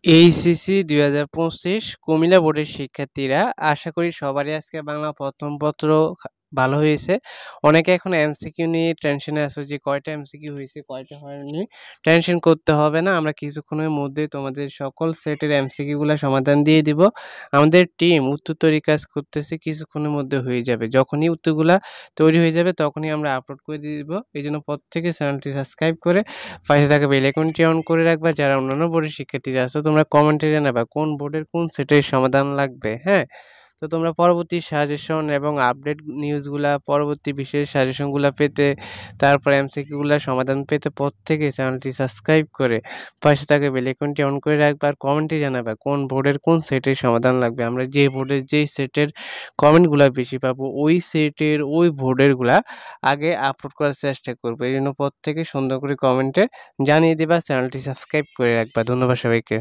HSC ২০২৫ Comilla বোর্ডের শিক্ষার্থীরা আশা করি সবারই আজকে বাংলা প্রথম পত্র ভালো হয়েছে। অনেকে এখন এমসিকিউ নিয়ে টেনশনে আছে যে কয়টা এমসিকিউ হয়েছে কয়টা হয়নি। টেনশন করতে হবে না, আমরা কিছুক্ষণের মধ্যে তোমাদের সকল সেটের এমসিকিউগুলো সমাধান দিয়ে দিব। আমাদের টিম উত্তর তৈরি কাজ করতেছে, কিছুক্ষণের মধ্যে হয়ে যাবে। যখনই উত্তরগুলা তৈরি হয়ে যাবে তখনই আমরা আপলোড করে দিয়ে দিব। এই জন্য প্রত্যেকে চ্যানেলটি সাবস্ক্রাইব করে পাশে থাকা বেল আইকনটি অন করে রাখবা। যারা অন্যান্য বোর্ডের শিক্ষার্থীরা আছো তোমরা কমেন্টে জানাবা কোন বোর্ডের কোন সেটের সমাধান লাগবে, হ্যাঁ? তো তোমরা পরবর্তী সাজেশন এবং আপডেট নিউজগুলা, পরবর্তী বিশেষ সাজেশনগুলা পেতে, তারপর এমসিকিউগুলা সমাধান পেতে প্রত্যেকে চ্যানেলটি সাবস্ক্রাইব করে পাশে থাকা বেল আইকনটি অন করে রাখবা। আর কমেন্টে জানাবা কোন বোর্ডের কোন সেটের সমাধান লাগবে। আমরা যে বোর্ডের যেই সেটের কমেন্টগুলা বেশি পাবো ওই সেটের ওই বোর্ডেরগুলা আগে আপলোড করার চেষ্টা করব। এই জন্য প্রত্যেকে সুন্দর করে কমেন্টে জানিয়ে দিবা, চ্যানেলটি সাবস্ক্রাইব করে রাখবা। ধন্যবাদ সবাইকে।